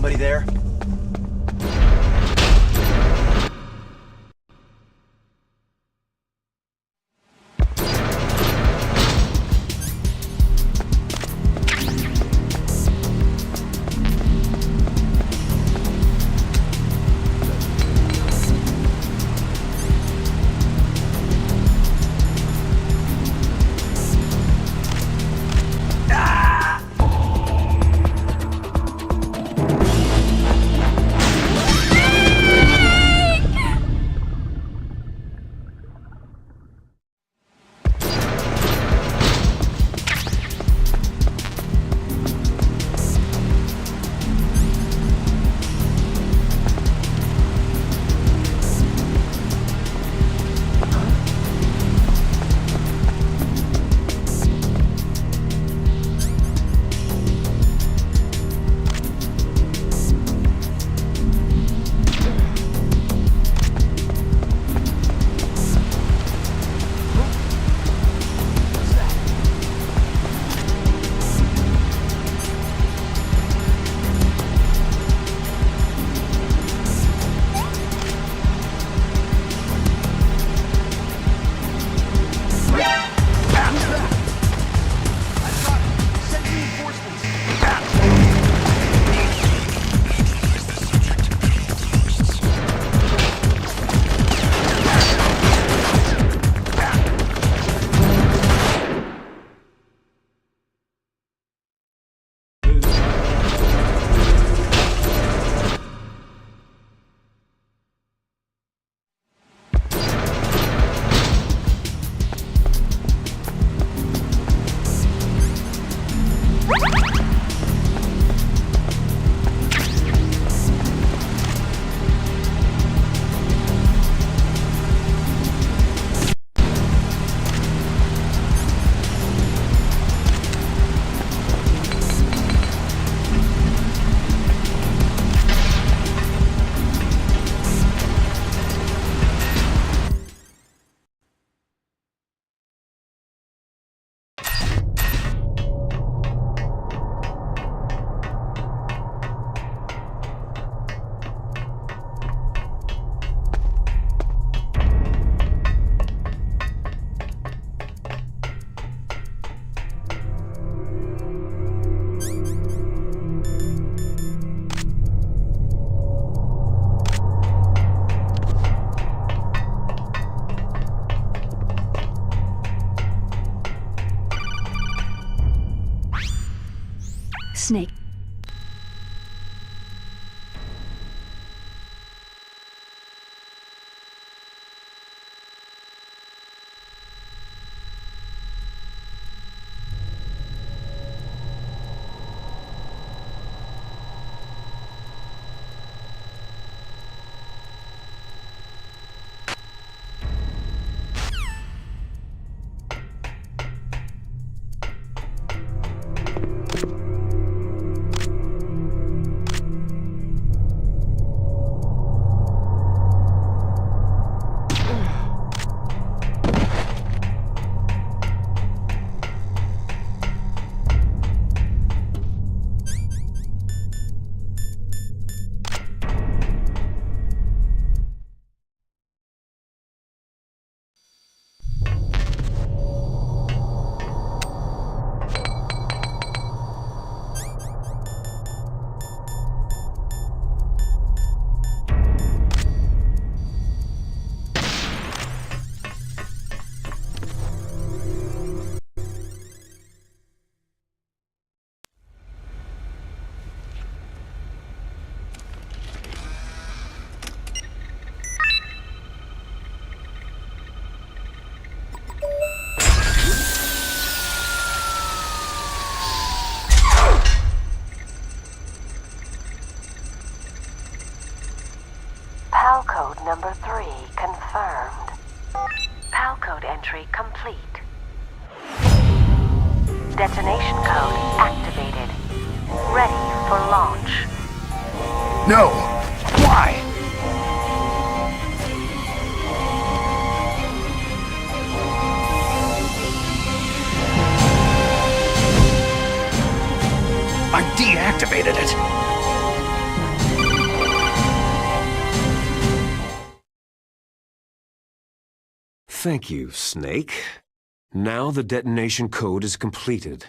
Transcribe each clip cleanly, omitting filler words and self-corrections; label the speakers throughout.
Speaker 1: Somebody there?
Speaker 2: Snake.
Speaker 3: PAL code number 3 confirmed. PAL code entry complete. Detonation code activated. Ready for launch.
Speaker 1: No! Why? I deactivated it.
Speaker 2: Thank you, Snake. Now the detonation code is completed.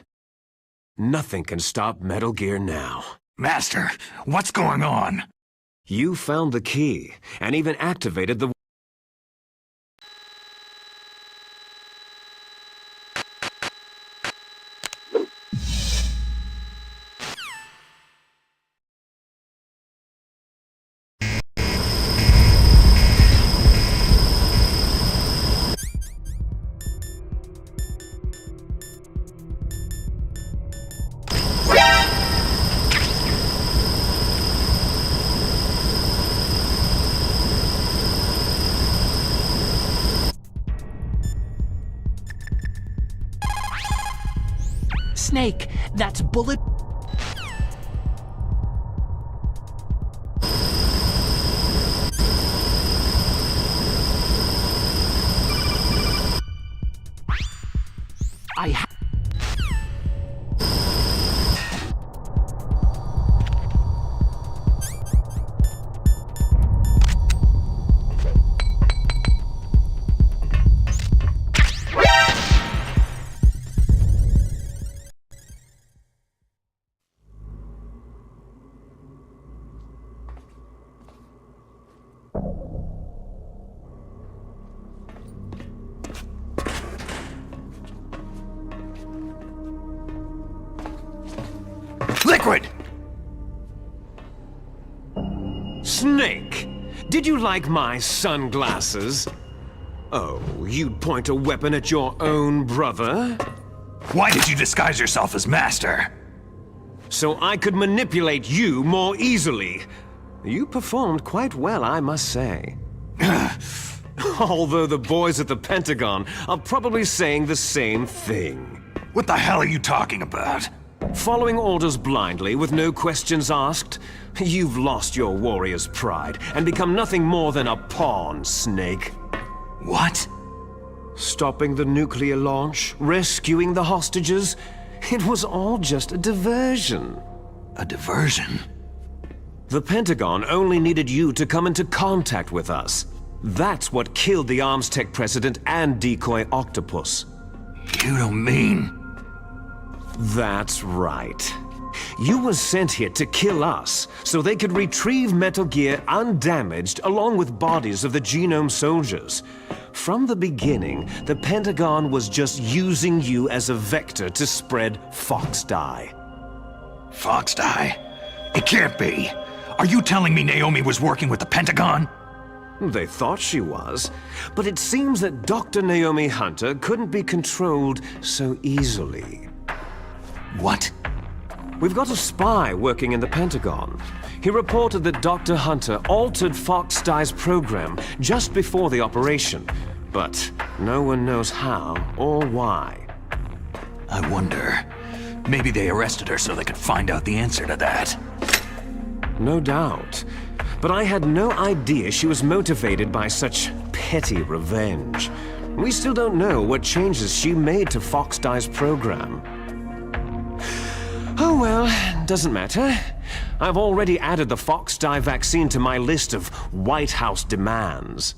Speaker 2: Nothing can stop Metal Gear now.
Speaker 1: Master, what's going on?
Speaker 2: You found the key, and even activated the...
Speaker 4: Snake, that's bullet...
Speaker 1: Liquid!
Speaker 2: Snake! Did you like my sunglasses? Oh, you'd point a weapon at your own brother?
Speaker 1: Why did you disguise yourself as Master?
Speaker 2: So I could manipulate you more easily. You performed quite well, I must say. Although the boys at the Pentagon are probably saying the same thing.
Speaker 1: What the hell are you talking about?
Speaker 2: Following orders blindly with no questions asked, you've lost your warrior's pride and become nothing more than a pawn, Snake.
Speaker 1: What?
Speaker 2: Stopping the nuclear launch, rescuing the hostages, it was all just a diversion.
Speaker 1: A diversion?
Speaker 2: The Pentagon only needed you to come into contact with us. That's what killed the ArmsTech president and decoy Octopus.
Speaker 1: You don't mean...
Speaker 2: That's right. You were sent here to kill us, so they could retrieve Metal Gear undamaged along with bodies of the Genome soldiers. From the beginning, the Pentagon was just using you as a vector to spread Fox-Die.
Speaker 1: Fox-Die? It can't be. Are you telling me Naomi was working with the Pentagon?
Speaker 2: They thought she was, but it seems that Dr. Naomi Hunter couldn't be controlled so easily.
Speaker 1: What?
Speaker 2: We've got a spy working in the Pentagon. He reported that Dr. Hunter altered Fox-Die's program just before the operation, but no one knows how or why.
Speaker 1: I wonder. Maybe they arrested her so they could find out the answer to that.
Speaker 2: No doubt. But I had no idea she was motivated by such petty revenge. We still don't know what changes she made to Fox-Die's program. Oh well, doesn't matter. I've already added the Fox-Die vaccine to my list of White House demands.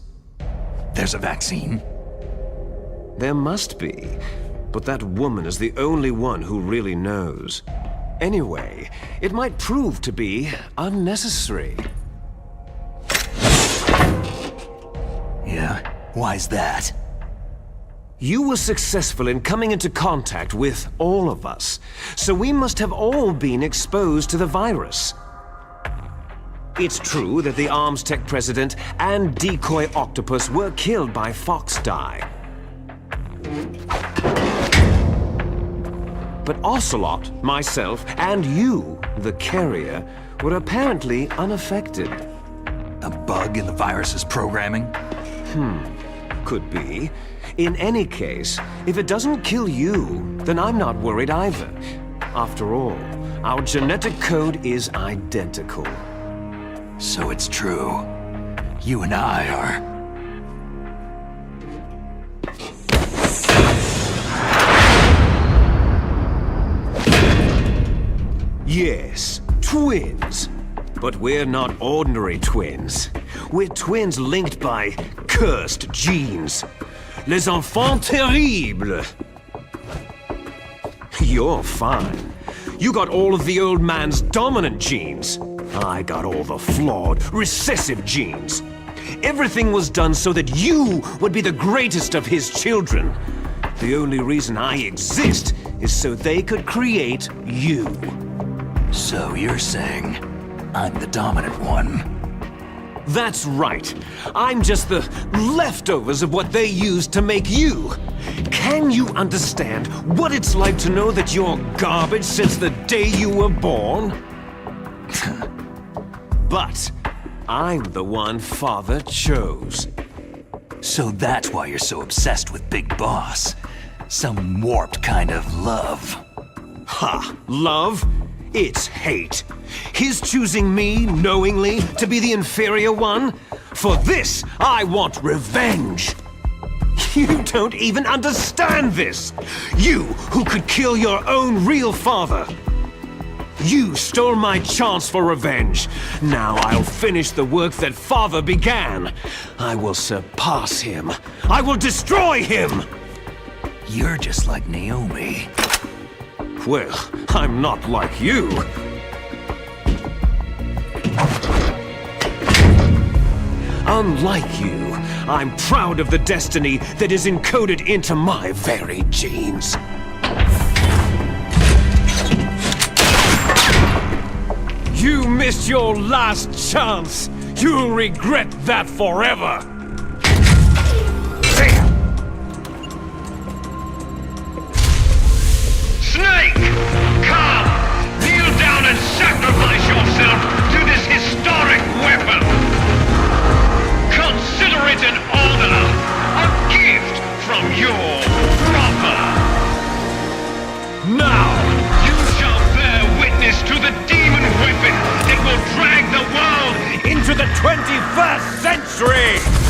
Speaker 1: There's a vaccine?
Speaker 2: There must be, but that woman is the only one who really knows. Anyway, it might prove to be unnecessary.
Speaker 1: Yeah? Why's that?
Speaker 2: You were successful in coming into contact with all of us, so we must have all been exposed to the virus. It's true that the ArmsTech president and decoy Octopus were killed by Fox-Die. But Ocelot, myself, and you, the carrier, were apparently unaffected.
Speaker 1: A bug in the virus's programming?
Speaker 2: Could be. In any case, if it doesn't kill you, then I'm not worried either. After all, our genetic code is identical.
Speaker 1: So it's true. You and I are...
Speaker 2: Yes, twins. But we're not ordinary twins. We're twins linked by cursed genes. Les enfants terribles. You're fine. You got all of the old man's dominant genes. I got all the flawed, recessive genes. Everything was done so that you would be the greatest of his children. The only reason I exist is so they could create you.
Speaker 1: So you're saying I'm the dominant one?
Speaker 2: That's right. I'm just the leftovers of what they used to make you. Can you understand what it's like to know that you're garbage since the day you were born? But I'm the one Father chose.
Speaker 1: So that's why you're so obsessed with Big Boss. Some warped kind of love.
Speaker 2: Ha! Love? It's hate. His choosing me, knowingly, to be the inferior one? For this, I want revenge! You don't even understand this! You, who could kill your own real father! You stole my chance for revenge. Now I'll finish the work that Father began. I will surpass him. I will destroy him!
Speaker 1: You're just like Naomi.
Speaker 2: Well, I'm not like you. Unlike you, I'm proud of the destiny that is encoded into my very genes. You missed your last chance. You'll regret that forever.
Speaker 5: Snake! Come! Kneel down and sacrifice yourself to this historic weapon! Consider it an honor! A gift from your brother!
Speaker 2: Now!
Speaker 5: You shall bear witness to the demon weapon that will drag the world
Speaker 2: Into the 21st century!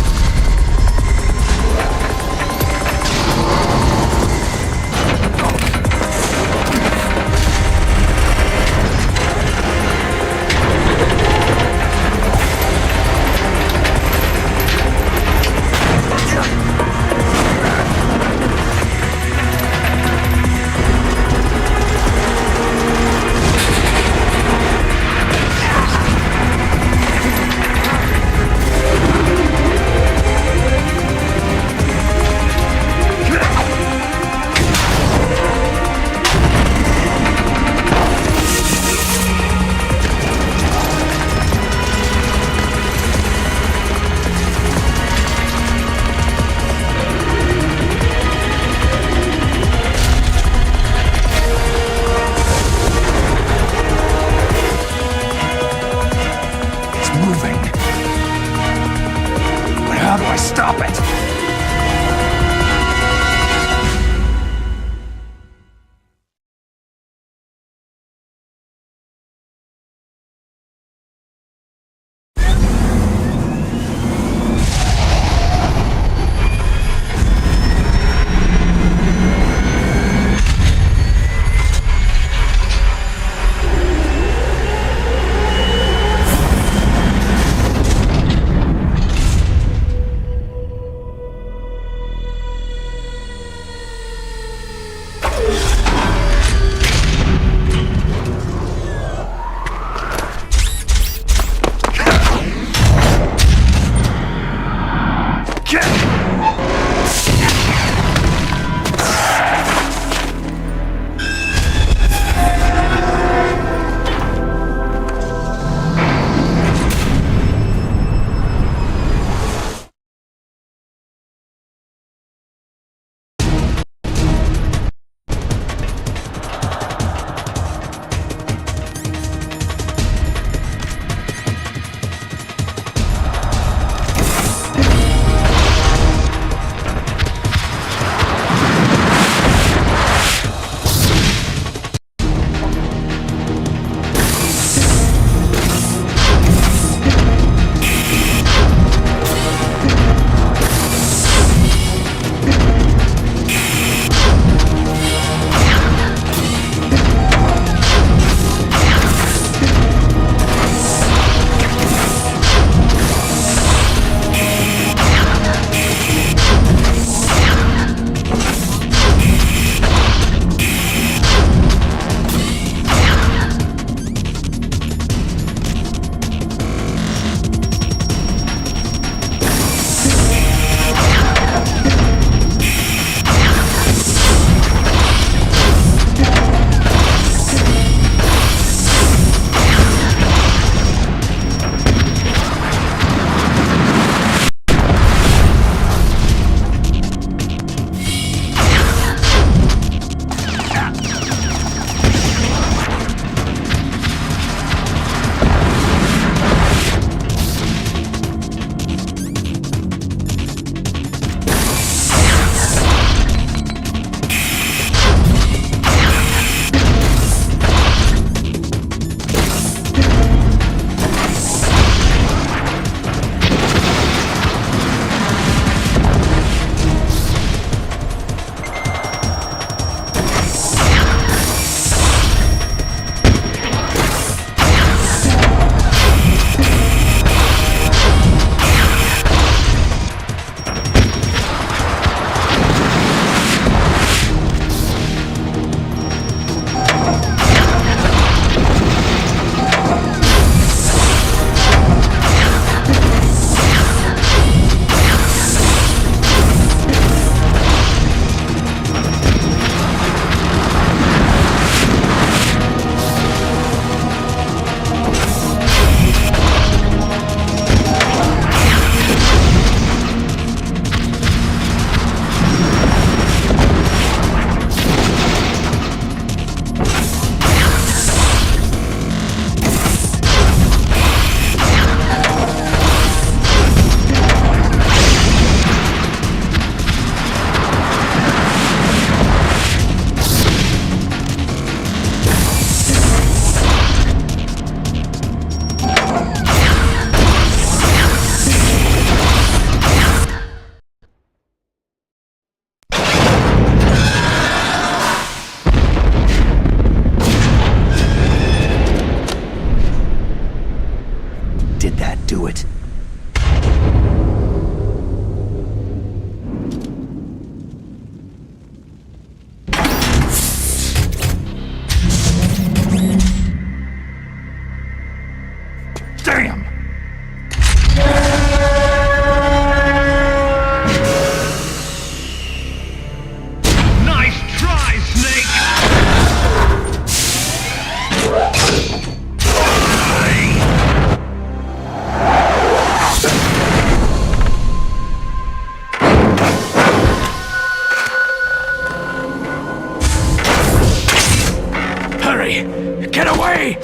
Speaker 1: Gray! Get away!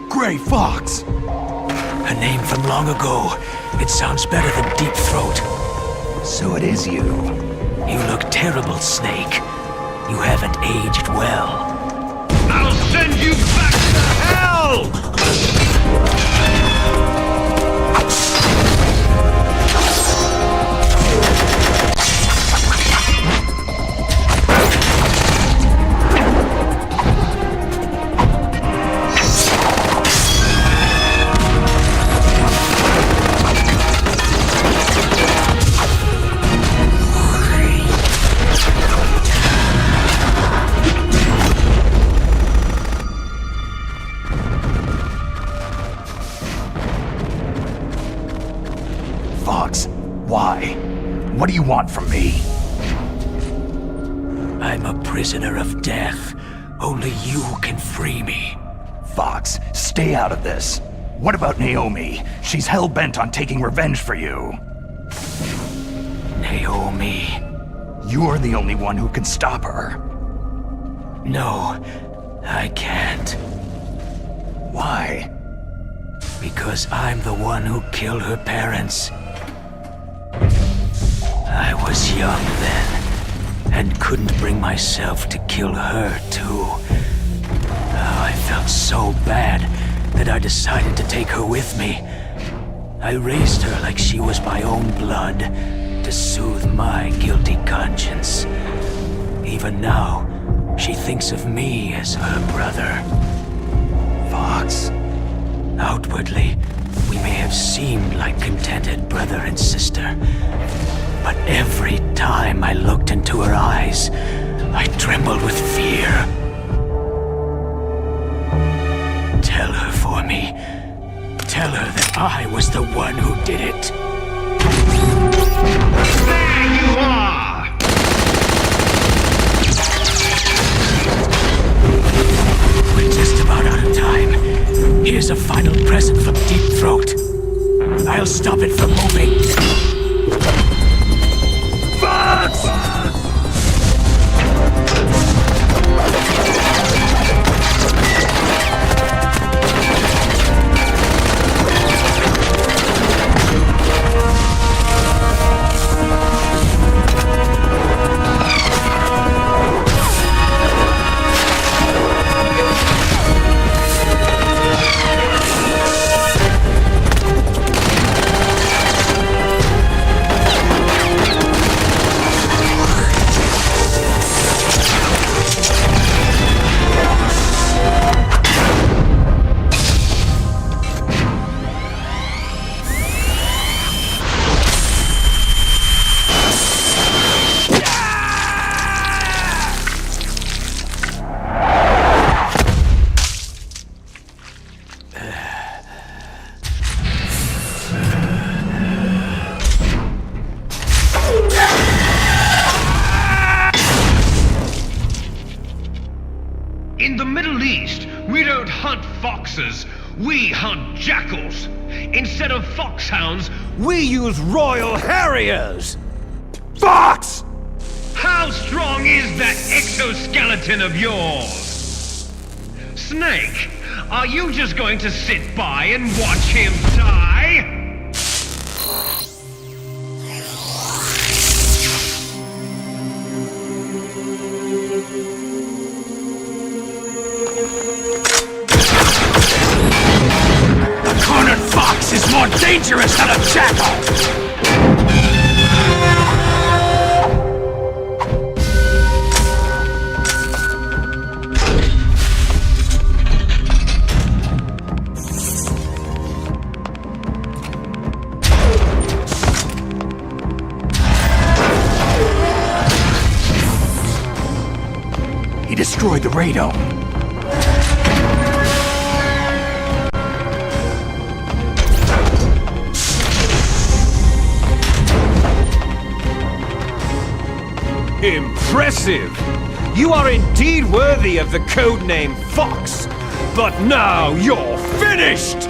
Speaker 1: Gray Fox!
Speaker 6: A name from long ago. It sounds better than Deep Throat.
Speaker 1: So it is you.
Speaker 6: You look terrible, Snake. You haven't aged well.
Speaker 5: I'll send you back to hell!
Speaker 1: Fox, why? What do you want from me?
Speaker 6: I'm a prisoner of death. Only you can free me.
Speaker 1: Fox, stay out of this. What about Naomi? She's hell-bent on taking revenge for you.
Speaker 6: Naomi.
Speaker 1: You're the only one who can stop her.
Speaker 6: No, I can't.
Speaker 1: Why?
Speaker 6: Because I'm the one who killed her parents. I was young then, and couldn't bring myself to kill her too. Oh, I felt so bad that I decided to take her with me. I raised her like she was my own blood, to soothe my guilty conscience. Even now, she thinks of me as her brother.
Speaker 1: Fox.
Speaker 6: Outwardly, we may have seemed like contented brother and sister. But every time I looked into her eyes, I trembled with fear. Tell her for me. Tell her that I was the one who did it.
Speaker 5: There you are!
Speaker 6: We're just about out of time. Here's a final present from Deep Throat. I'll stop it from moving.
Speaker 1: Fox!
Speaker 5: In the Middle East, we don't hunt foxes, we hunt jackals. Instead of foxhounds,
Speaker 2: We use Royal Harriers!
Speaker 1: Fox!
Speaker 5: how strong is that exoskeleton of yours? Snake, are you just going to sit by and watch him die?
Speaker 1: The cornered fox is more dangerous than a jackal! He destroyed the radome.
Speaker 2: Impressive! You are indeed worthy of the codename Fox, but now you're finished!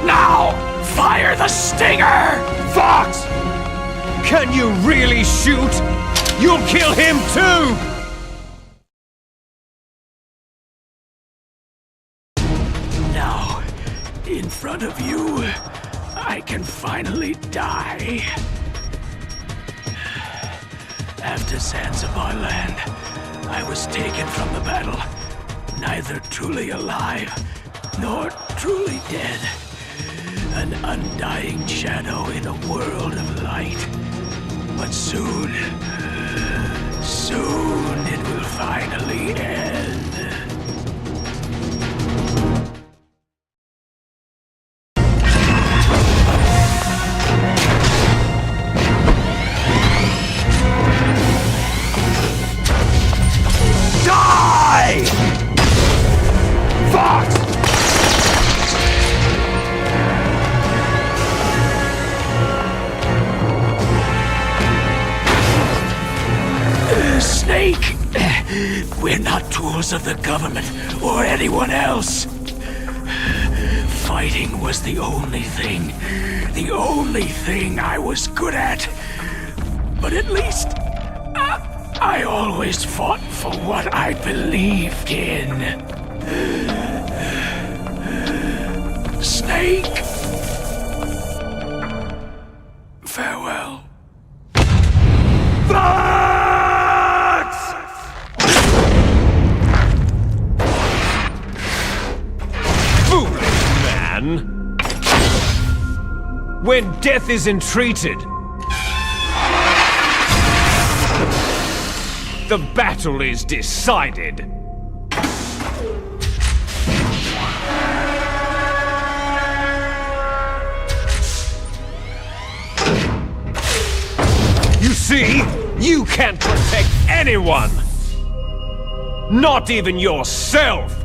Speaker 1: Now, fire the stinger!
Speaker 2: Fox! Can you really shoot? You'll kill him too!
Speaker 6: front of you, I can finally die. After Zanzibar land, I was taken from the battle, neither truly alive nor truly dead. An undying shadow in a world of light. But soon it will finally end.
Speaker 1: Die! Fox!
Speaker 6: Snake! We're not tools of the government or anyone else. Fighting was the only thing I was good at. But at least, I always fought for what I believed in. Snake! Farewell.
Speaker 2: When death is entreated, the battle is decided. You see, you can't protect anyone! Not even yourself!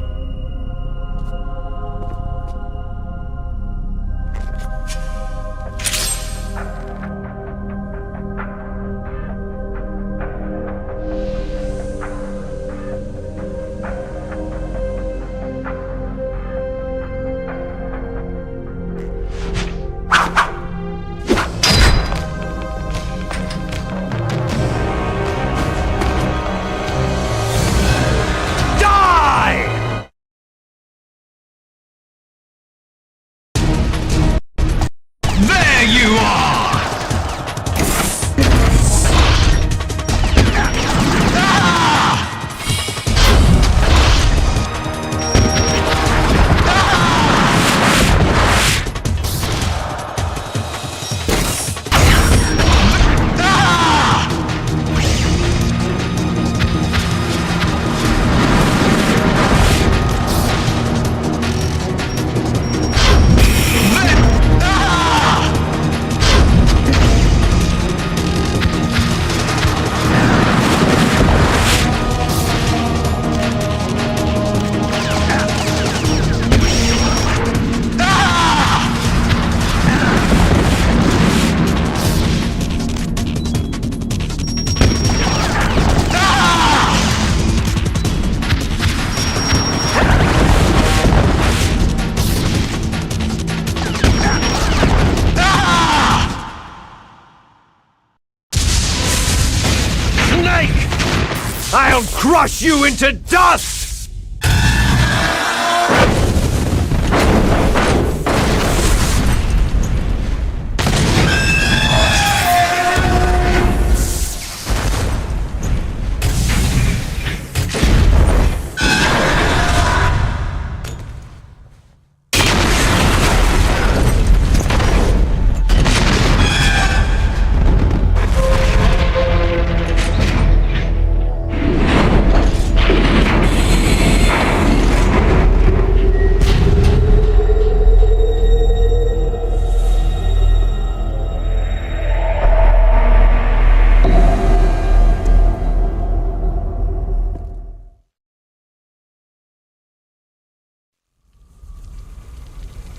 Speaker 2: I'll crush you into dust!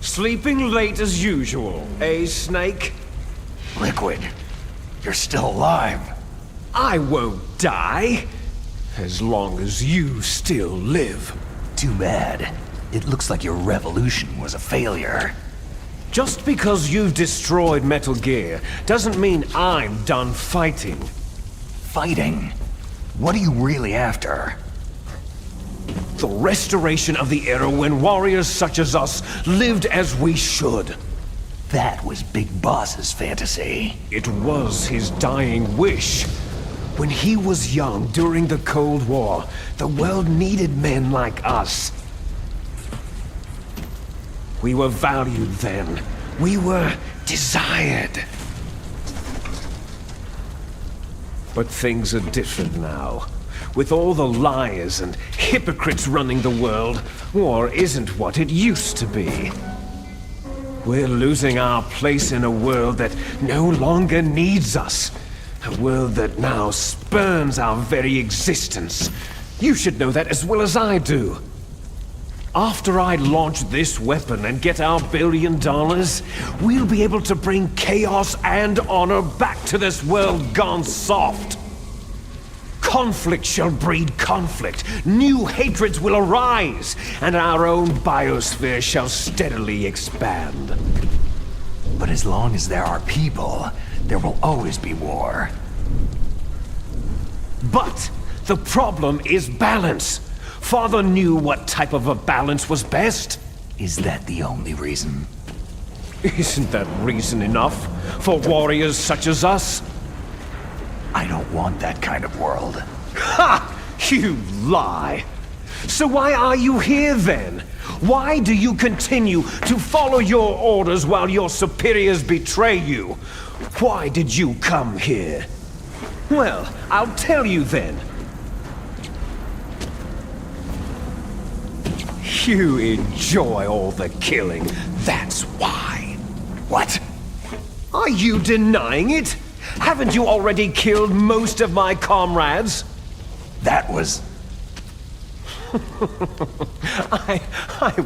Speaker 2: Sleeping late as usual, eh, Snake?
Speaker 1: Liquid, you're still alive.
Speaker 2: I won't die, as long as you still live.
Speaker 1: Too bad. It looks like your revolution was a failure.
Speaker 2: Just because you've destroyed Metal Gear doesn't mean I'm done fighting.
Speaker 1: Fighting? What are you really after?
Speaker 2: the restoration of the era when warriors such as us lived as we should.
Speaker 1: That was Big Boss's fantasy.
Speaker 2: It was his dying wish. When he was young during the Cold War, the world needed men like us. We were valued then. We were desired. But things are different now. With all the liars and hypocrites running the world, war isn't what it used to be. We're losing our place in a world that no longer needs us. A world that now spurns our very existence. You should know that as well as I do. After I launch this weapon and get our $1 billion, we'll be able to bring chaos and honor back to this world gone soft. Conflict shall breed conflict, new hatreds will arise, and our own biosphere shall steadily expand.
Speaker 1: But as long as there are people, there will always be war.
Speaker 2: But the problem is balance. Father knew what type of a balance was best.
Speaker 1: Is that the only reason?
Speaker 2: Isn't that reason enough for warriors such as us?
Speaker 1: I don't want that kind of world.
Speaker 2: Ha! You lie! So why are you here then? Why do you continue to follow your orders while your superiors betray you? Why did you come here? Well, I'll tell you then. You enjoy all the killing, that's why.
Speaker 1: What?
Speaker 2: Are you denying it? Haven't you already killed most of my comrades?
Speaker 1: That was...
Speaker 2: I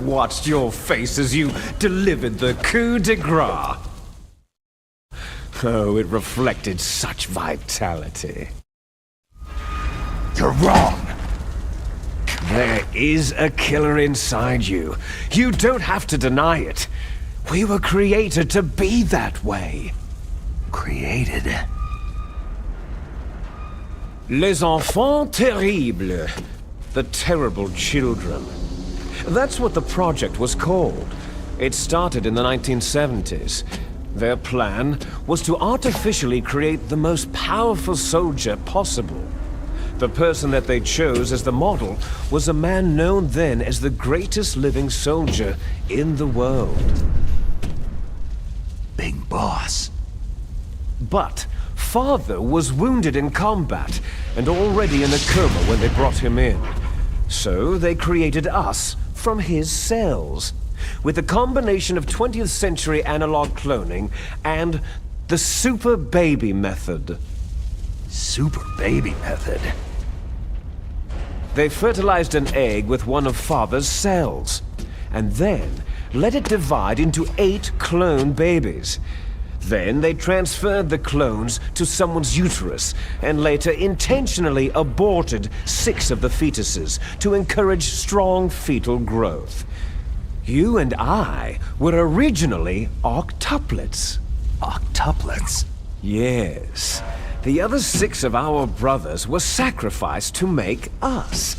Speaker 2: watched your face as you delivered the coup de grace. Oh, it reflected such vitality.
Speaker 1: You're wrong!
Speaker 2: There is a killer inside you. You don't have to deny it. We were created to be that way.
Speaker 1: Created?
Speaker 2: Les enfants terribles. The terrible children. That's what the project was called. It started in the 1970s. Their plan was to artificially create the most powerful soldier possible. The person that they chose as the model was a man known then as the greatest living soldier in the world.
Speaker 1: Big Boss.
Speaker 2: But Father was wounded in combat and already in a coma when they brought him in. So they created us from his cells, with a combination of 20th century analog cloning and the Super Baby method.
Speaker 1: Super Baby method?
Speaker 2: They fertilized an egg with one of Father's cells, and then let it divide into 8 clone babies. Then they transferred the clones to someone's uterus, and later intentionally aborted 6 of the fetuses to encourage strong fetal growth. You and I were originally octuplets.
Speaker 1: Octuplets?
Speaker 2: Yes. The other 6 of our brothers were sacrificed to make us.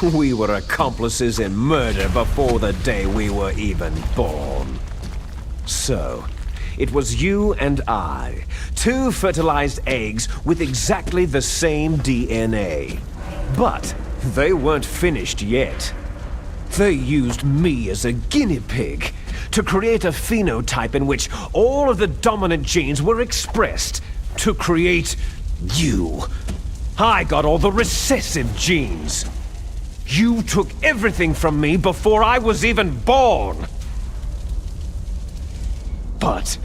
Speaker 2: We were accomplices in murder before the day we were even born. So, it was you and I, 2 fertilized eggs with exactly the same DNA. But they weren't finished yet. They used me as a guinea pig to create a phenotype in which all of the dominant genes were expressed to create you. I got all the recessive genes. You took everything from me before I was even born. But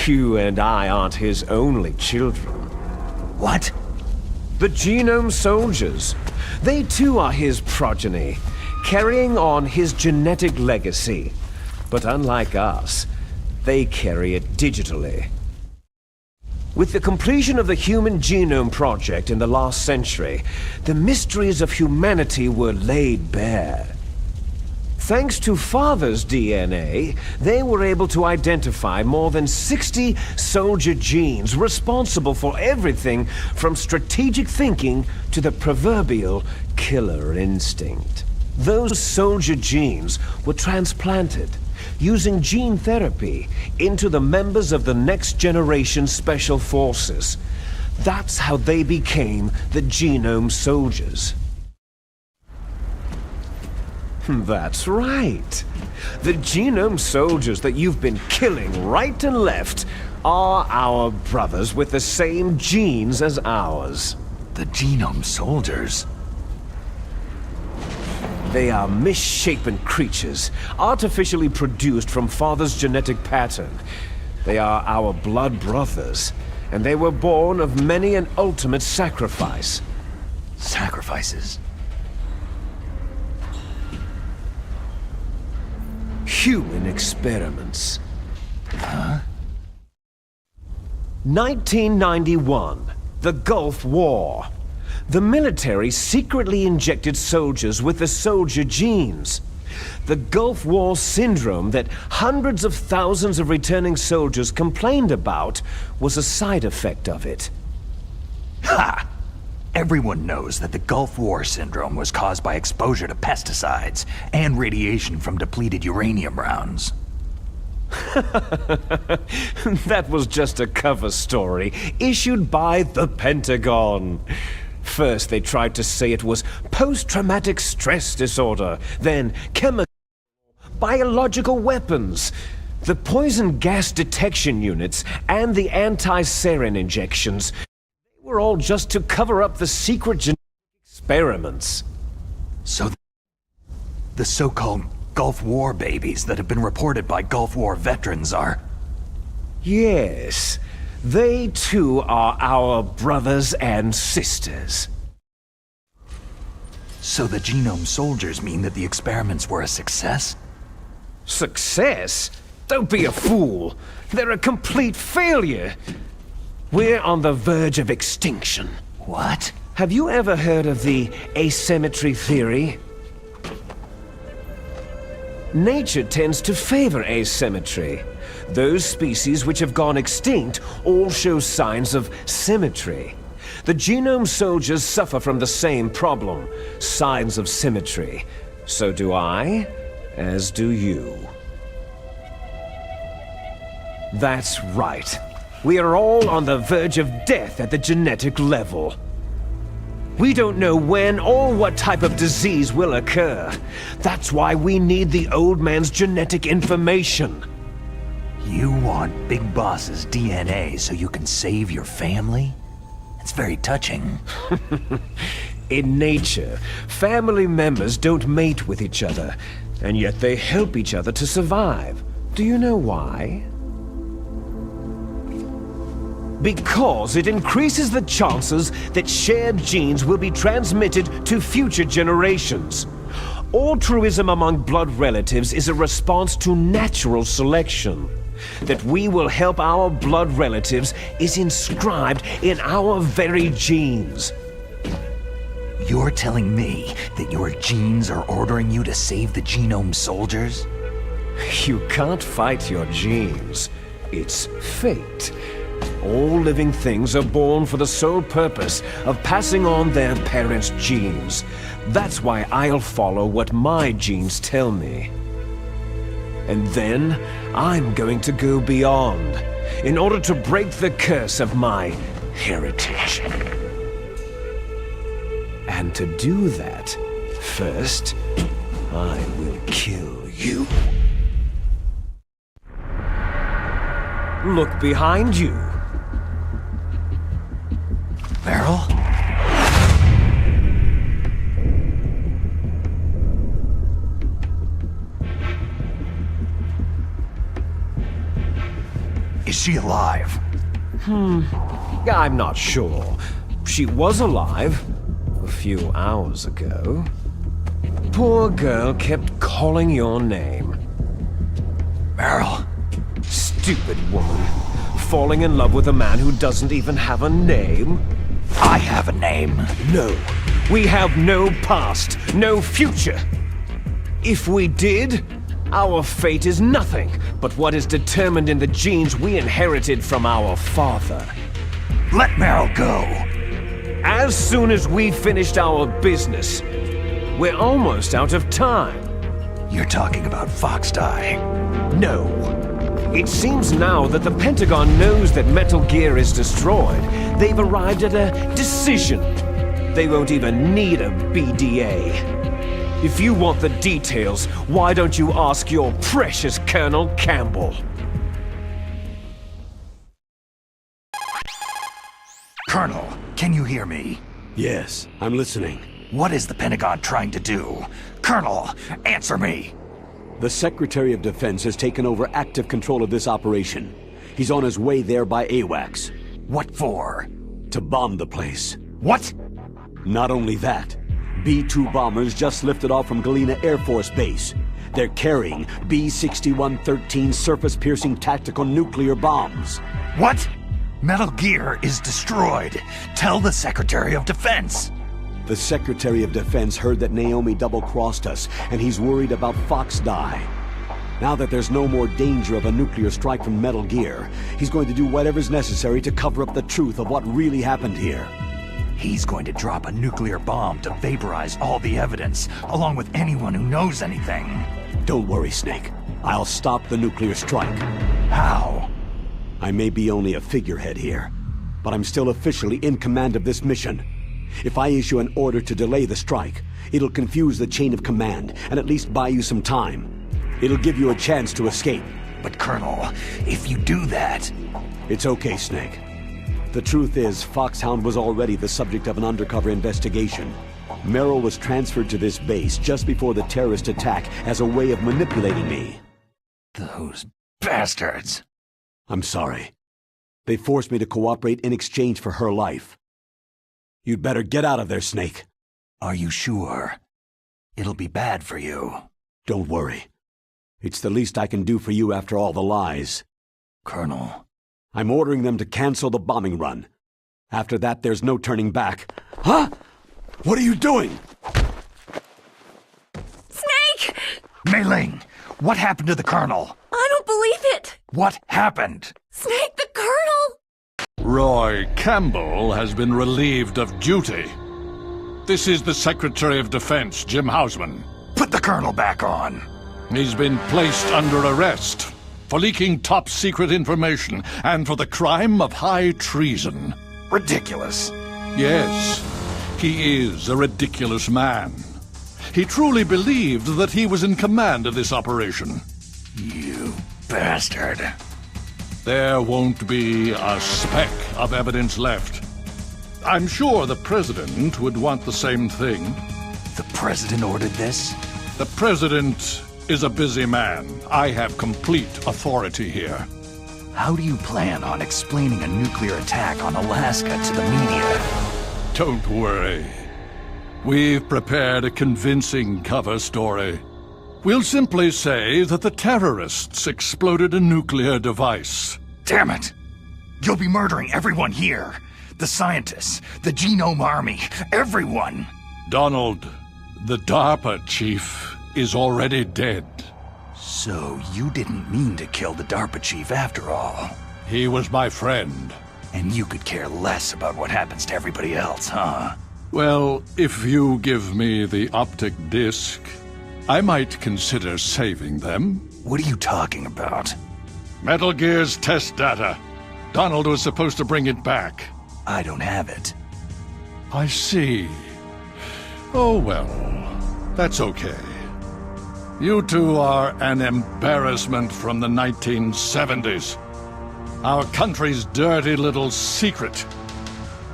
Speaker 2: you and I aren't his only children.
Speaker 1: What?
Speaker 2: The Genome Soldiers. They too are his progeny, carrying on his genetic legacy. But unlike us, they carry it digitally. With the completion of the Human Genome Project in the last century, the mysteries of humanity were laid bare. Thanks to Father's DNA, they were able to identify more than 60 soldier genes responsible for everything from strategic thinking to the proverbial killer instinct. Those soldier genes were transplanted using gene therapy into the members of the Next Generation Special Forces. That's how they became the Genome Soldiers. That's right. The Genome Soldiers that you've been killing right and left are our brothers with the same genes as ours.
Speaker 1: The Genome Soldiers?
Speaker 2: They are misshapen creatures, artificially produced from Father's genetic pattern. They are our blood brothers, and they were born of many an ultimate sacrifice.
Speaker 1: Sacrifices?
Speaker 2: Human experiments. 1991, the Gulf War. The military secretly injected soldiers with the soldier genes. The Gulf War syndrome that hundreds of thousands of returning soldiers complained about was a side effect of it.
Speaker 1: Ha! Everyone knows that the Gulf War syndrome was caused by exposure to pesticides and radiation from depleted uranium rounds.
Speaker 2: That was just a cover story issued by the Pentagon. First, they tried to say it was post-traumatic stress disorder, then chemical, biological weapons. The poison gas detection units and the anti-sarin injections were all just to cover up the secret genetic experiments.
Speaker 1: So the so-called Gulf War babies that have been reported by Gulf War veterans are...
Speaker 2: Yes, they too are our brothers and sisters.
Speaker 1: So the Genome Soldiers mean that the experiments were a success?
Speaker 2: Success? Don't be a fool. They're a complete failure. We're on the verge of extinction.
Speaker 1: What?
Speaker 2: Have you ever heard of the asymmetry theory? Nature tends to favor asymmetry. Those species which have gone extinct all show signs of symmetry. The Genome Soldiers suffer from the same problem, signs of symmetry. So do I, as do you. That's right. We are all on the verge of death at the genetic level. We don't know when or what type of disease will occur. That's why we need the old man's genetic information.
Speaker 1: You want Big Boss's DNA so you can save your family? It's very touching.
Speaker 2: In nature, family members don't mate with each other, and yet they help each other to survive. Do you know why? Because it increases the chances that shared genes will be transmitted to future generations. Altruism among blood relatives is a response to natural selection. That we will help our blood relatives is inscribed in our very genes.
Speaker 1: You're telling me that your genes are ordering you to save the Genome Soldiers?
Speaker 2: You can't fight your genes. It's fate. All living things are born for the sole purpose of passing on their parents' genes. That's why I'll follow what my genes tell me. And then, I'm going to go beyond, in order to break the curse of my heritage. And to do that, first, I will kill you. Look behind you.
Speaker 1: Meryl? Is she alive?
Speaker 2: I'm not sure. She was alive a few hours ago. Poor girl kept calling your name.
Speaker 1: Meryl?
Speaker 2: Stupid woman. Falling in love with a man who doesn't even have a name?
Speaker 1: I have a name.
Speaker 2: No. We have no past, no future. If we did, our fate is nothing but what is determined in the genes we inherited from our father.
Speaker 1: Let Meryl go.
Speaker 2: As soon as we finished our business, We're almost out of time.
Speaker 1: You're talking about Foxdie.
Speaker 2: No. It seems now that the Pentagon knows that Metal Gear is destroyed. They've arrived at a decision. They won't even need a BDA. If you want the details, why don't you ask your precious Colonel Campbell?
Speaker 1: Colonel, can you hear me?
Speaker 7: Yes, I'm listening.
Speaker 1: What is the Pentagon trying to do? Colonel, answer me!
Speaker 7: The Secretary of Defense has taken over active control of this operation. He's on his way there by AWACS.
Speaker 1: What for?
Speaker 7: To bomb the place.
Speaker 1: What?
Speaker 7: Not only that, B-2 bombers just lifted off from Galena Air Force Base. They're carrying B-6113 surface-piercing tactical nuclear bombs.
Speaker 1: What? Metal Gear is destroyed. Tell the Secretary of Defense.
Speaker 7: The Secretary of Defense heard that Naomi double-crossed us, and he's worried about Foxdie. Now that there's no more danger of a nuclear strike from Metal Gear, he's going to do whatever's necessary to cover up the truth of what really happened here.
Speaker 1: He's going to drop a nuclear bomb to vaporize all the evidence, along with anyone who knows anything.
Speaker 7: Don't worry, Snake. I'll stop the nuclear strike.
Speaker 1: How?
Speaker 7: I may be only a figurehead here, but I'm still officially in command of this mission. If I issue an order to delay the strike, it'll confuse the chain of command and at least buy you some time. It'll give you a chance to escape.
Speaker 1: But Colonel, if you do that...
Speaker 7: It's okay, Snake. The truth is, Foxhound was already the subject of an undercover investigation. Merrill was transferred to this base just before the terrorist attack as a way of manipulating me.
Speaker 1: Those bastards!
Speaker 7: I'm sorry. They forced me to cooperate in exchange for her life. You'd better get out of there, Snake.
Speaker 1: Are you sure? It'll be bad for you.
Speaker 7: Don't worry. It's the least I can do for you after all the lies.
Speaker 1: Colonel.
Speaker 7: I'm ordering them to cancel the bombing run. After that, there's no turning back. Huh? What are you doing?
Speaker 8: Snake!
Speaker 1: Mei Ling, what happened to the Colonel?
Speaker 8: I don't believe it!
Speaker 1: What happened?
Speaker 8: Snake, the Colonel!
Speaker 9: Roy Campbell has been relieved of duty. This is the Secretary of Defense, Jim Hausman.
Speaker 1: Put the Colonel back on.
Speaker 9: He's been placed under arrest for leaking top-secret information and for the crime of high treason.
Speaker 1: Ridiculous.
Speaker 9: Yes, he is a ridiculous man. He truly believed that he was in command of this operation.
Speaker 1: You bastard.
Speaker 9: There won't be a speck of evidence left. I'm sure the President would want the same thing.
Speaker 1: The President ordered this?
Speaker 9: The President is a busy man. I have complete authority here.
Speaker 1: How do you plan on explaining a nuclear attack on Alaska to the media?
Speaker 9: Don't worry. We've prepared a convincing cover story. We'll simply say that the terrorists exploded a nuclear device.
Speaker 1: Damn it! You'll be murdering everyone here. The scientists, the Genome Army, everyone.
Speaker 9: Donald, the DARPA chief, is already dead.
Speaker 1: So you didn't mean to kill the DARPA chief after all.
Speaker 9: He was my friend.
Speaker 1: And you could care less about what happens to everybody else, huh?
Speaker 9: Well, if you give me the optic disc, I might consider saving them.
Speaker 1: What are you talking about?
Speaker 9: Metal Gear's test data. Donald was supposed to bring it back.
Speaker 1: I don't have it.
Speaker 9: I see. Oh well, that's okay. You two are an embarrassment from the 1970s. Our country's dirty little secret.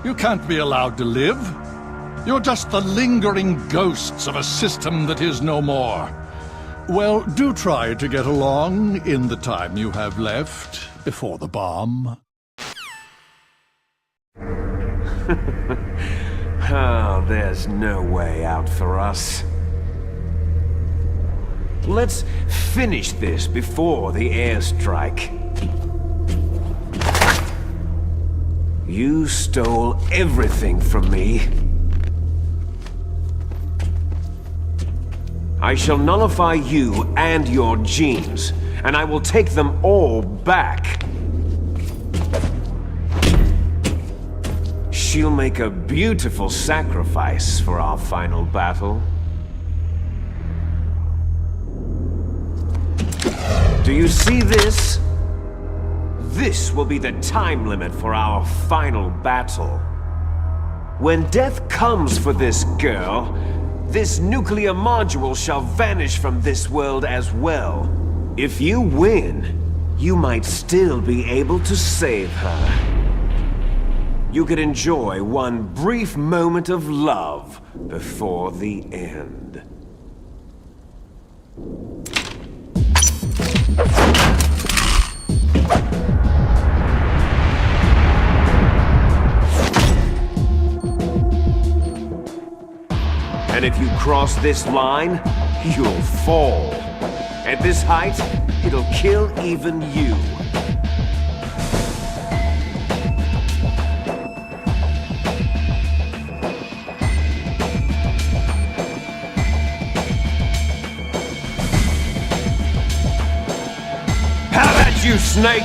Speaker 9: You can't be allowed to live. You're just the lingering ghosts of a system that is no more. Well, do try to get along in the time you have left before the bomb.
Speaker 2: Oh, there's no way out for us. Let's finish this before the airstrike. You stole everything from me. I shall nullify you and your genes, and I will take them all back. She'll make a beautiful sacrifice for our final battle. Do you see this? This will be the time limit for our final battle. When death comes for this girl, this nuclear module shall vanish from this world as well. If you win, you might still be able to save her. You could enjoy one brief moment of love before the end. And if you cross this line, you'll fall. At this height, it'll kill even you. How about you, Snake?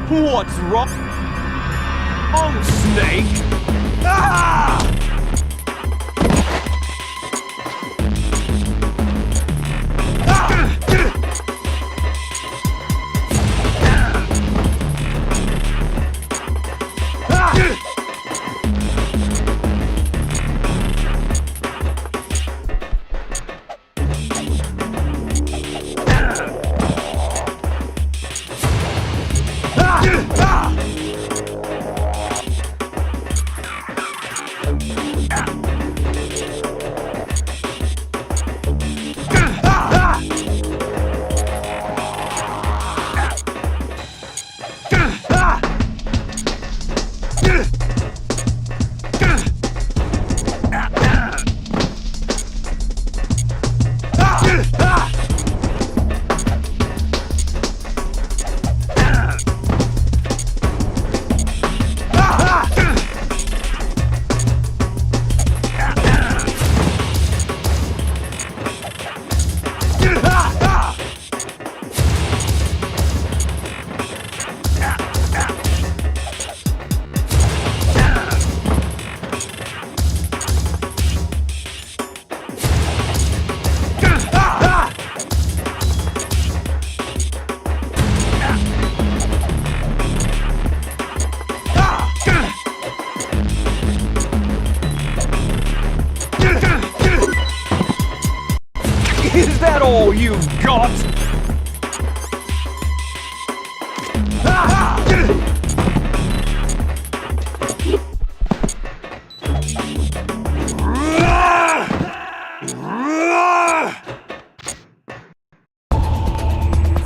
Speaker 2: What's wrong? Oh, Snake! Ah! Is that all you've got?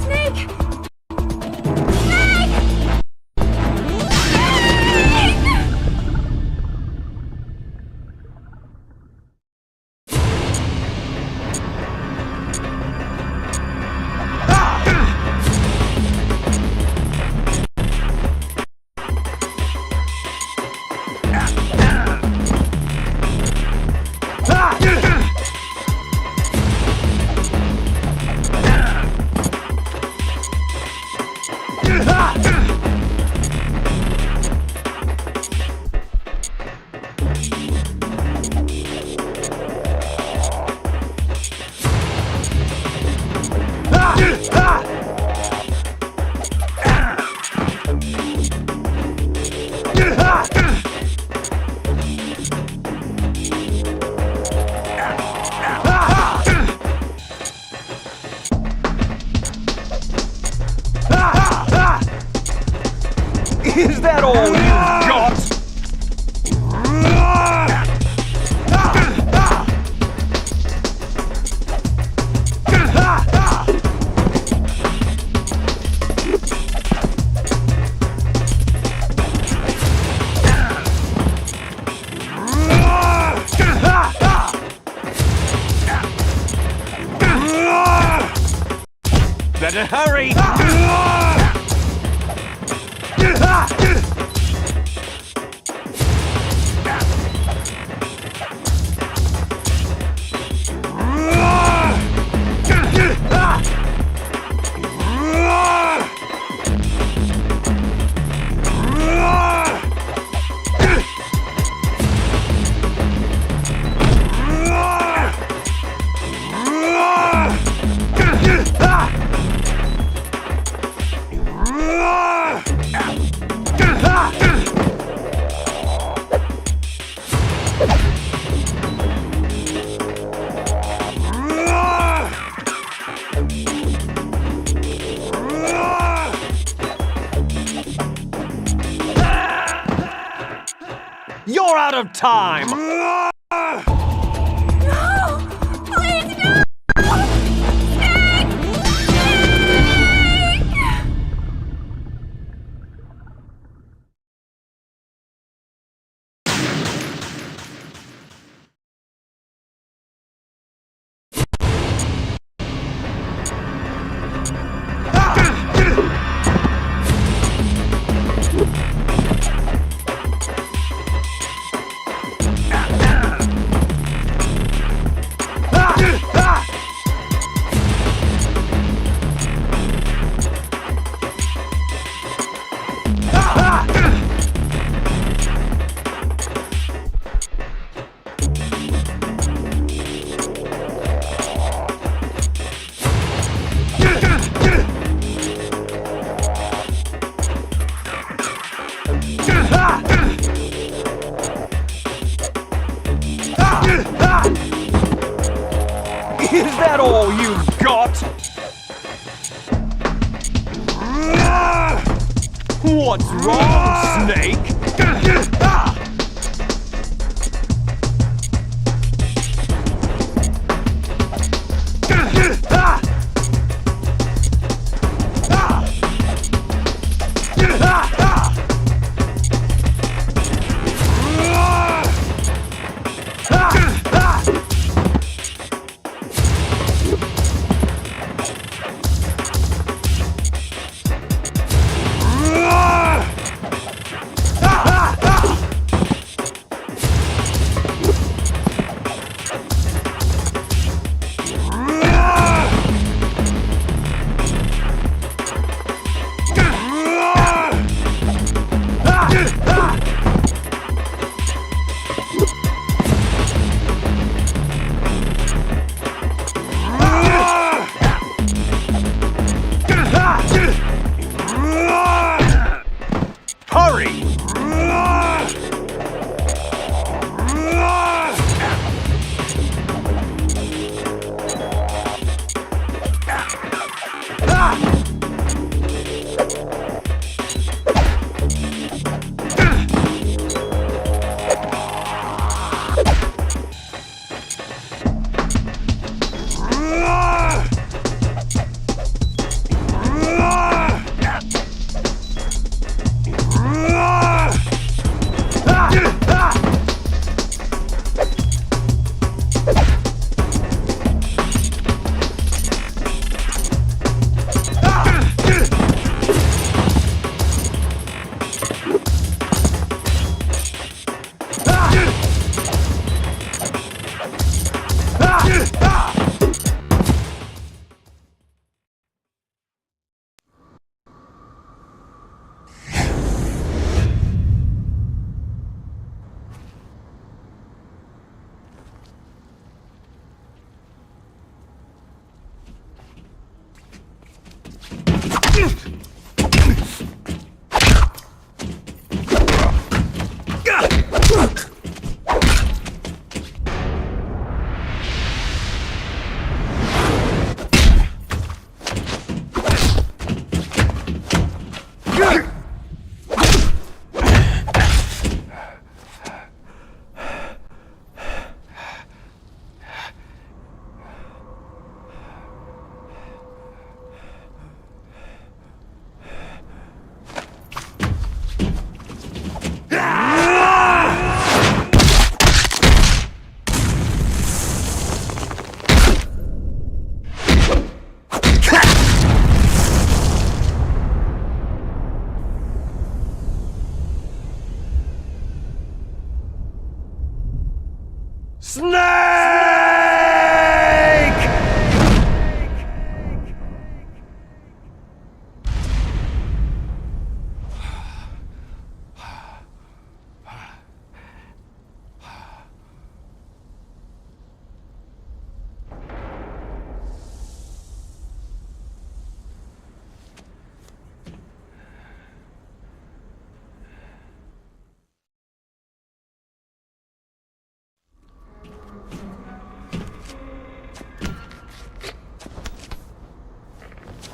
Speaker 8: Snake!
Speaker 2: Is that all you've got? Better hurry! You're out of time!
Speaker 8: Please, no!
Speaker 2: Is that all you've got? What's wrong, Snake?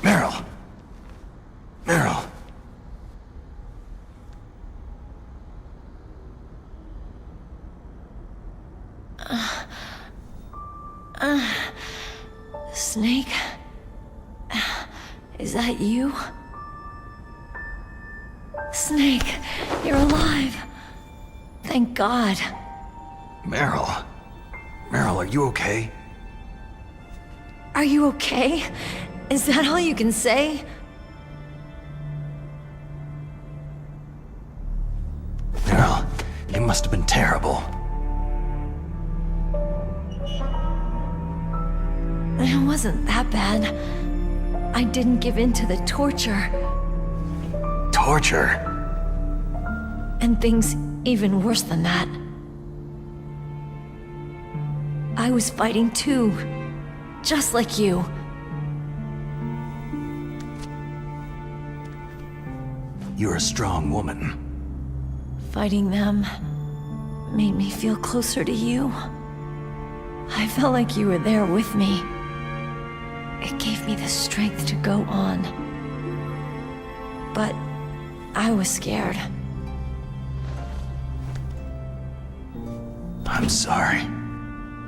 Speaker 1: Meryl! Meryl!
Speaker 8: Is that you? Snake, you're alive. Thank God.
Speaker 1: Meryl. Meryl, are you okay?
Speaker 8: Are you okay? Is that all you can say?
Speaker 1: Meryl, it must have been terrible.
Speaker 8: It wasn't that bad. I didn't give in to the torture.
Speaker 1: Torture?
Speaker 8: And things even worse than that. I was fighting too. Just like you.
Speaker 1: You're a strong woman.
Speaker 8: Fighting them made me feel closer to you. I felt like you were there with me. It gave me the strength to go on. But I was scared.
Speaker 1: I'm sorry.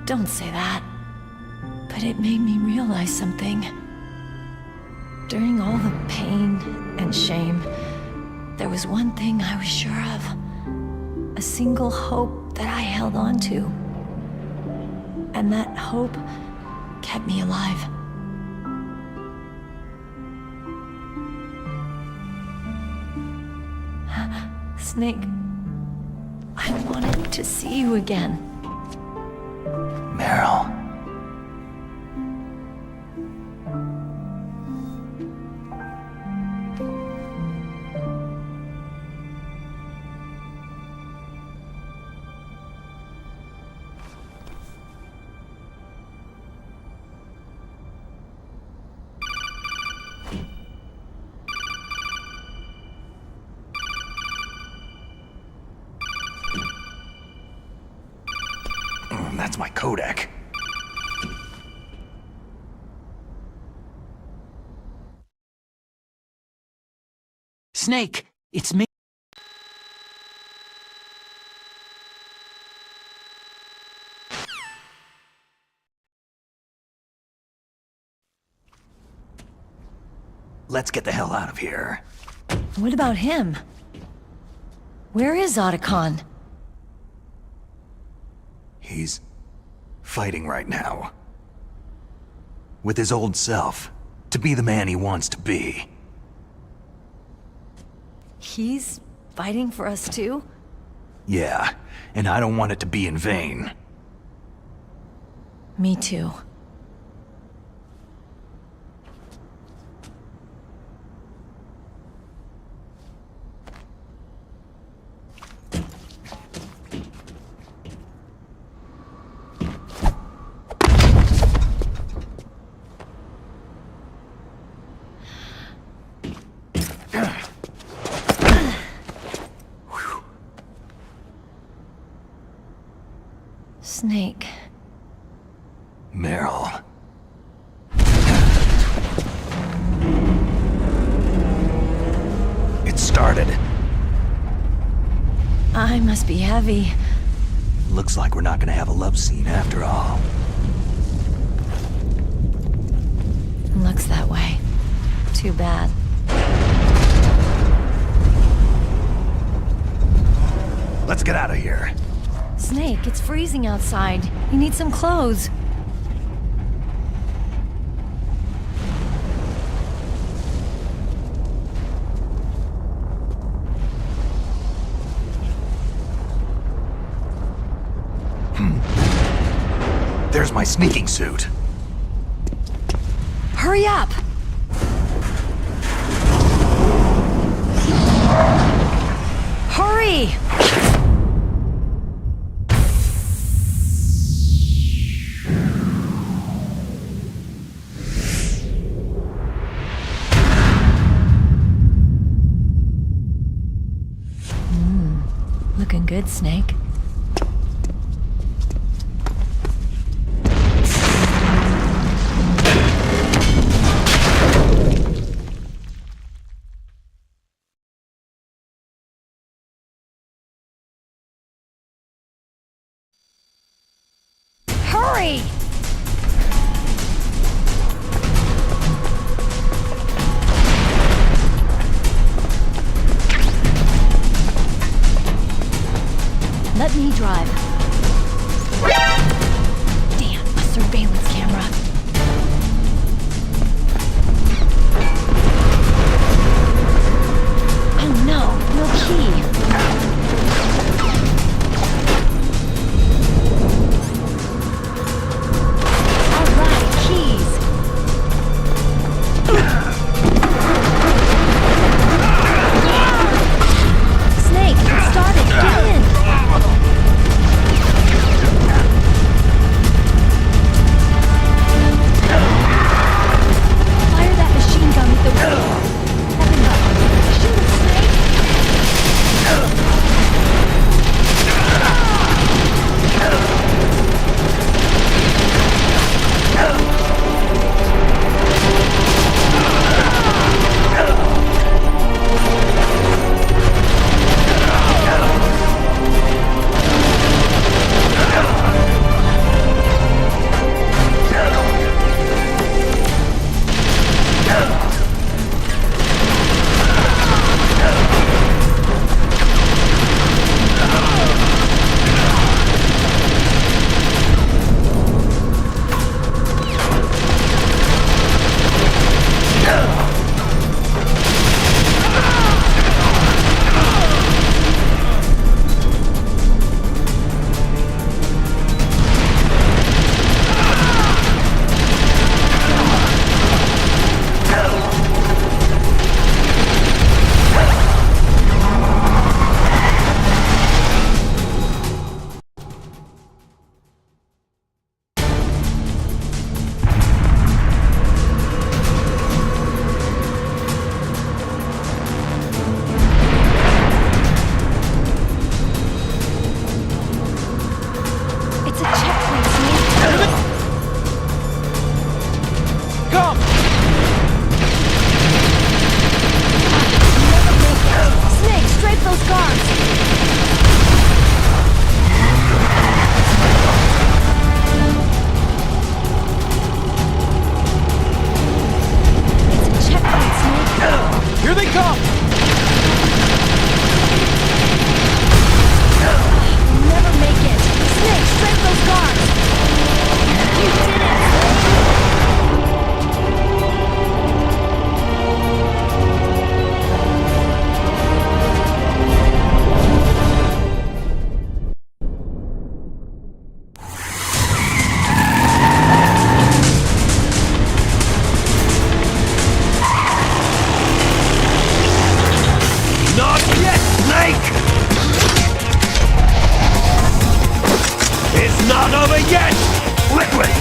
Speaker 8: Don't say that. But it made me realize something. During all the pain and shame, there was one thing I was sure of. A single hope that I held on to. And that hope kept me alive. Snake, I wanted to see you again.
Speaker 1: Meryl. That's my codec.
Speaker 4: Snake, it's me.
Speaker 1: Let's get the hell out of here.
Speaker 8: What about him? Where is Otacon?
Speaker 1: He's fighting right now. With his old self. To be the man he wants to be.
Speaker 8: He's fighting for us too?
Speaker 1: Yeah, and I don't want it to be in vain.
Speaker 8: Me too. Snake.
Speaker 1: Meryl. It started.
Speaker 8: I must be heavy.
Speaker 1: Looks like we're not gonna have a love scene after all.
Speaker 8: Looks that way. Too bad.
Speaker 1: Let's get out of here.
Speaker 8: Snake, it's freezing outside. You need some clothes.
Speaker 1: There's my sneaking suit.
Speaker 8: Hurry up! Hurry! Looking good, Snake. Hurry! SME drive. Damn, a surveillance camera. Oh no, no key. All right, keys. Snake, it started. Get in. Fire that machine gun with the wheel. Heaven up. Shoot it, Snake. It's a checkpoint, Snake.
Speaker 4: Come!
Speaker 8: Never make it. Snake, strafe those guards. It's a checkpoint, Snake.
Speaker 4: Here they come!
Speaker 8: Never make it. Snake, strafe those guards. You did it, Snake.
Speaker 2: Not yet, Snake! It's not over yet!
Speaker 1: Liquid!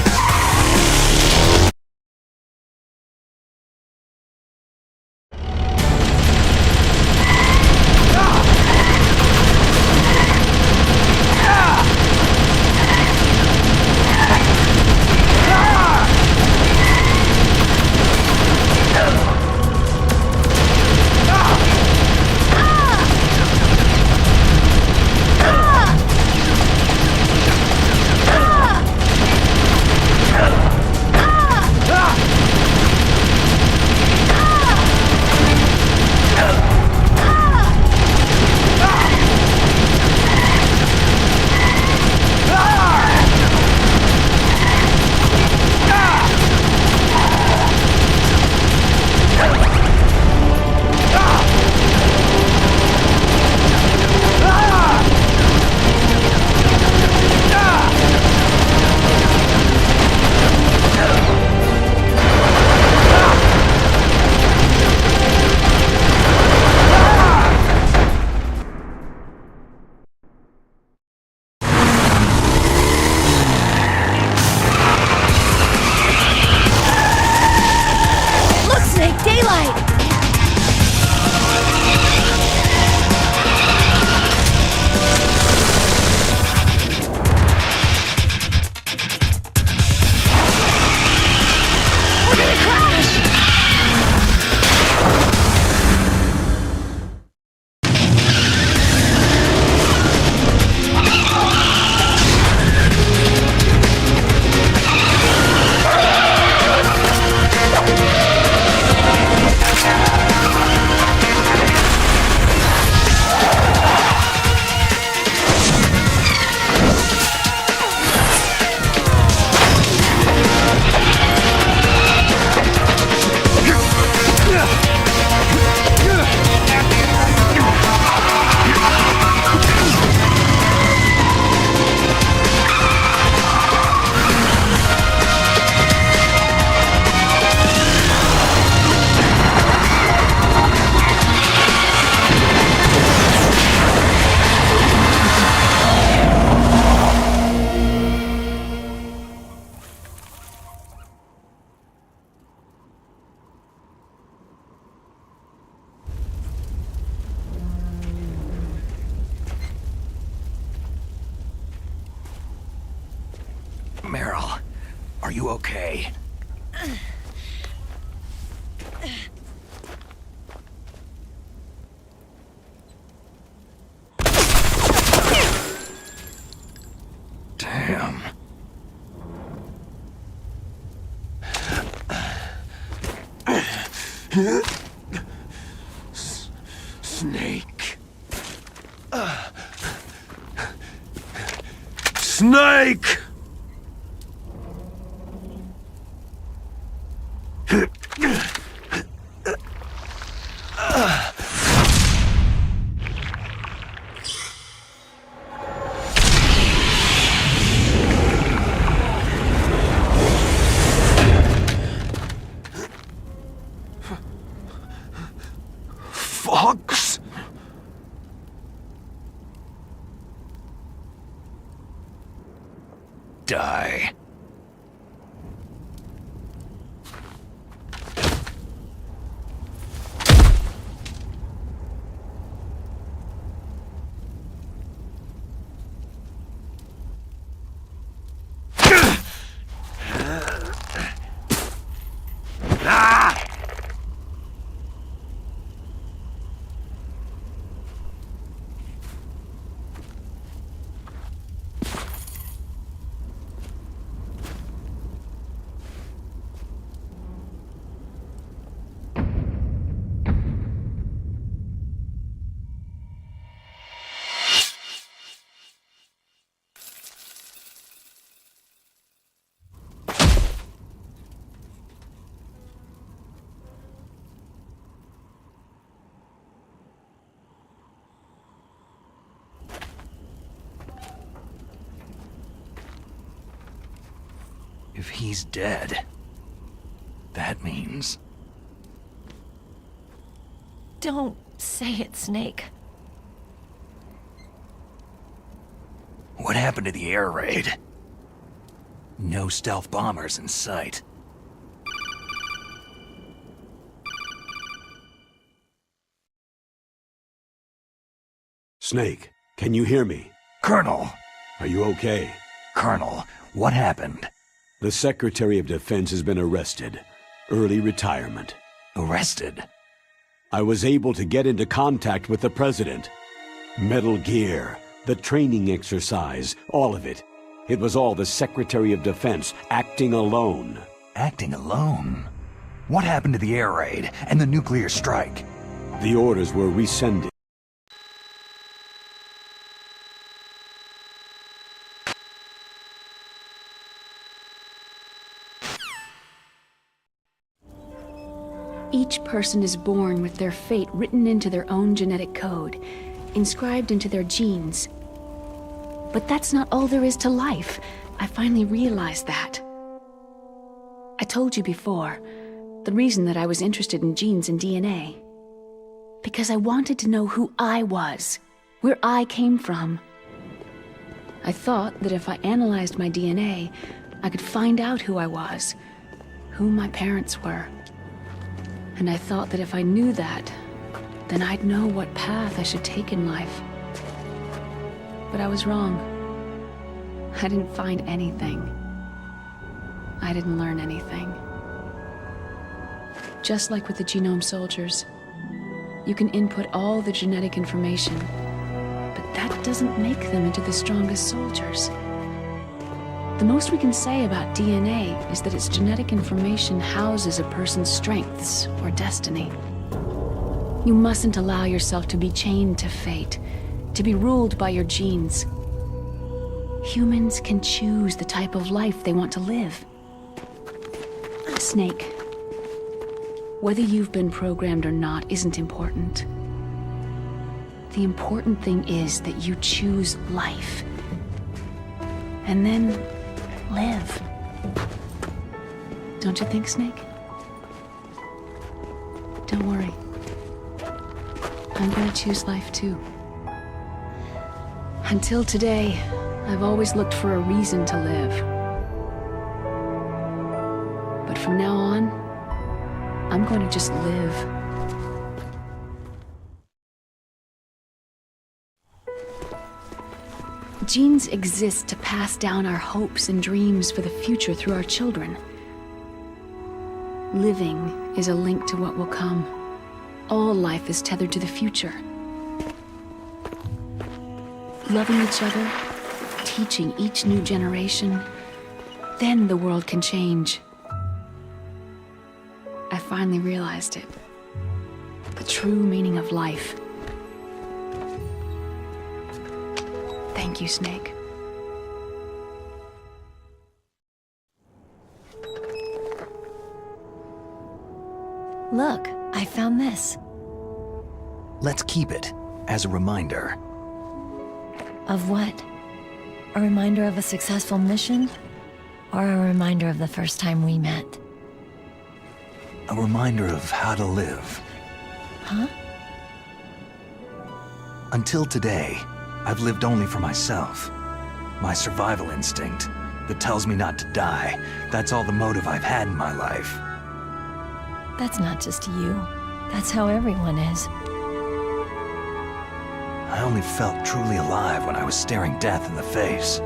Speaker 1: you okay? Damn.
Speaker 2: Snake. Snake! Fox?
Speaker 1: Die. If he's dead, that means...
Speaker 8: Don't say it, Snake.
Speaker 1: What happened to the air raid? No stealth bombers in sight.
Speaker 7: Snake, can you hear me?
Speaker 1: Colonel!
Speaker 7: Are you okay?
Speaker 1: Colonel, what happened?
Speaker 7: The Secretary of Defense has been arrested. Early retirement.
Speaker 1: Arrested?
Speaker 7: I was able to get into contact with the President. Metal Gear, the training exercise, all of it. It was all the Secretary of Defense acting alone.
Speaker 1: Acting alone? What happened to the air raid and the nuclear strike?
Speaker 7: The orders were rescinded.
Speaker 10: Each person is born with their fate written into their own genetic code, inscribed into their genes. But that's not all there is to life. I finally realized that. I told you before, the reason that I was interested in genes and DNA. Because I wanted to know who I was, where I came from. I thought that if I analyzed my DNA, I could find out who I was, who my parents were. And I thought that if I knew that, then I'd know what path I should take in life. But I was wrong. I didn't find anything. I didn't learn anything. Just like with the Genome Soldiers, you can input all the genetic information, but that doesn't make them into the strongest soldiers. The most we can say about DNA is that its genetic information houses a person's strengths or destiny. You mustn't allow yourself to be chained to fate, to be ruled by your genes. Humans can choose the type of life they want to live. Snake, whether you've been programmed or not isn't important. The important thing is that you choose life. And then live. Don't you think, Snake? Don't worry. I'm gonna choose life too. Until today, I've always looked for a reason to live. But from now on, I'm going to just live. Genes exist to pass down our hopes and dreams for the future through our children. Living is a link to what will come. All life is tethered to the future. Loving each other, teaching each new generation, then the world can change. I finally realized it. The true meaning of life. Thank you, Snake.
Speaker 8: Look, I found this.
Speaker 1: Let's keep it as a reminder.
Speaker 8: Of what? A reminder of a successful mission? Or a reminder of the first time we met?
Speaker 1: A reminder of how to live.
Speaker 8: Huh?
Speaker 1: Until today, I've lived only for myself. My survival instinct that tells me not to die. That's all the motive I've had in my life.
Speaker 8: That's not just you. That's how everyone is.
Speaker 1: I only felt truly alive when I was staring death in the face.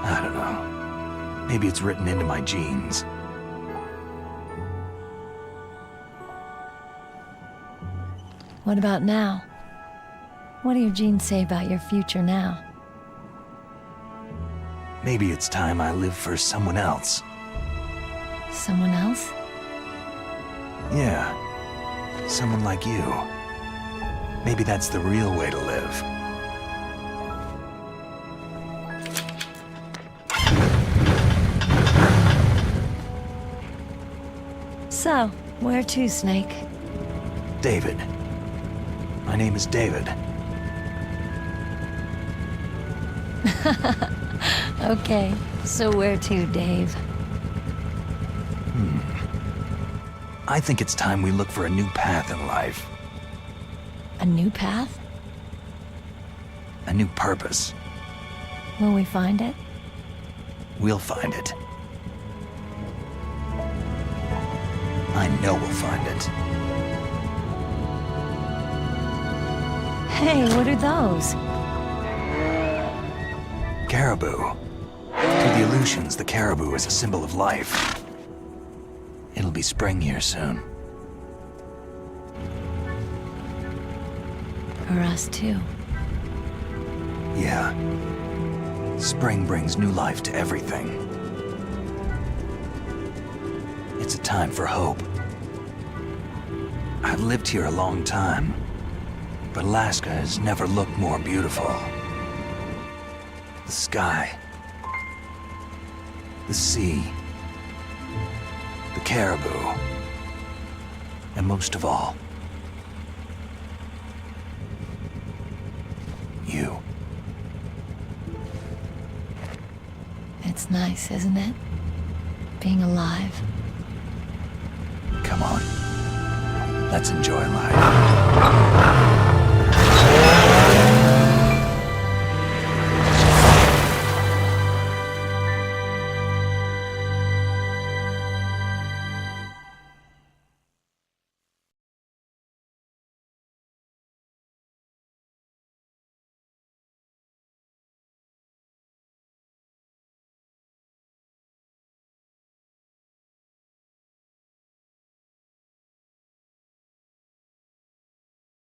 Speaker 1: I don't know. Maybe it's written into my genes.
Speaker 8: What about now? What do your genes say about your future now?
Speaker 1: Maybe it's time I live for someone else.
Speaker 8: Someone else?
Speaker 1: Yeah. Someone like you. Maybe that's the real way to live.
Speaker 8: So, where to, Snake?
Speaker 1: David. My name is David.
Speaker 8: Okay, so where to, Dave?
Speaker 1: I think it's time we look for a new path in life.
Speaker 8: A new path?
Speaker 1: A new purpose.
Speaker 8: Will we find it?
Speaker 1: We'll find it. I know we'll find it.
Speaker 8: Hey, what are those?
Speaker 1: Caribou. To the Aleutians, the caribou is a symbol of life. It'll be spring here soon.
Speaker 8: For us, too.
Speaker 1: Yeah. Spring brings new life to everything. It's a time for hope. I've lived here a long time, but Alaska has never looked more beautiful. The sky, the sea, the caribou, and most of all, you.
Speaker 8: It's nice, isn't it? Being alive.
Speaker 1: Come on. Let's enjoy life.